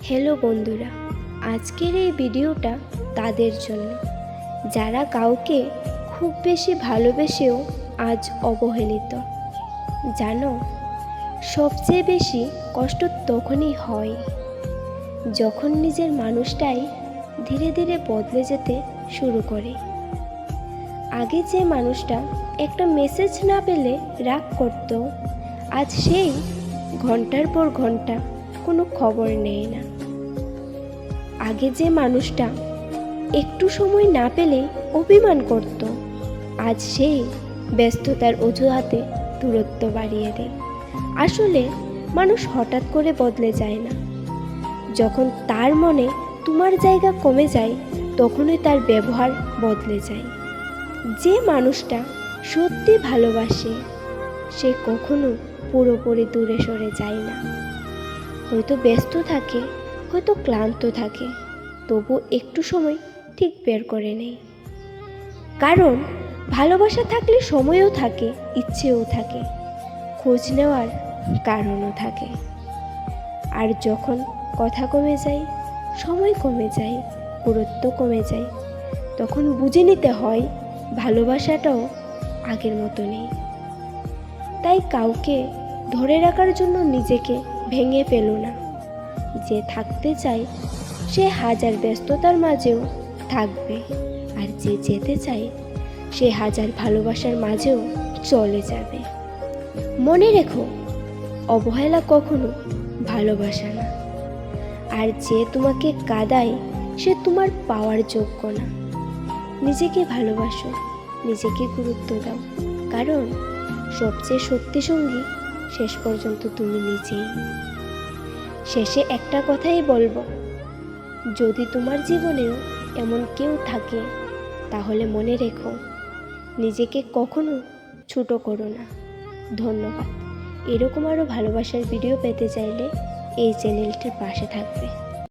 Hello বন্ধুরা, আজকের এই ভিডিওটা তাদের জন্য যারা কাউকে খুব বেশি ভালোবেসেও আজ অবহেলিত। জানো, সবচেয়ে বেশি কষ্ট তখনই হয় যখন নিজের মানুষটাই ধীরে ধীরে বদলে যেতে শুরু করে। আগে যে মানুষটা একটা মেসেজ না পেলে রাগ করত, আজ সেই ঘন্টার পর ঘন্টা কোনো খবর নেয় না। আগে যে মানুষটা একটু সময় না পেলে অভিমান করত, আজ সেই ব্যস্ততার অজুহাতে দূরত্ব বাড়িয়ে দেয়। আসলে মানুষ হঠাৎ করে বদলে যায় না। যখন তার মনে তোমার জায়গা কমে যায়, তখনই তার ব্যবহার বদলে যায়। যে মানুষটা সত্যি ভালোবাসে, সে কখনো পুরোপুরি দূরে সরে যায় না। হয়তো ব্যস্ত থাকে, হয়তো ক্লান্ত থাকে, তবু একটু সময় ঠিক বের করে নেয়। কারণ ভালোবাসা থাকলে সময়ও থাকে, ইচ্ছেও থাকে, খোঁজ নেওয়ার কারণও থাকে। আর যখন কথা কমে যায়, সময় কমে যায়, গুরুত্ব কমে যায়, তখন বুঝে নিতে হয় ভালোবাসাটাও আগের মতো নেই। তাই কাউকে ধরে রাখার জন্য নিজেকে ভেঙে ফেলো না। যে থাকতে চায় সে হাজার ব্যস্ততার মাঝেও থাকবে, আর যে যেতে চায় সে হাজার ভালোবাসার মাঝেও চলে যাবে। মনে রেখো, অবহেলা কখনো ভালোবাসা না। আর যে তোমাকে কাঁদায় সে তোমার পাওয়ার যোগ্য না। নিজেকে ভালোবাসো, নিজেকে গুরুত্ব দাও, কারণ সবচেয়ে সত্যি সঙ্গী শেষ পর্যন্ত তুমি নিজেই। শেষে একটা কথাই বলবো, যদি তোমার জীবনেও এমন কেউ থাকে, তাহলে মনে রেখো, নিজেকে কখনো ছোট করো না। ধন্যবাদ। এরকম আরও ভালোবাসার ভিডিও পেতে চাইলে এই চ্যানেলটির পাশে থাকবে।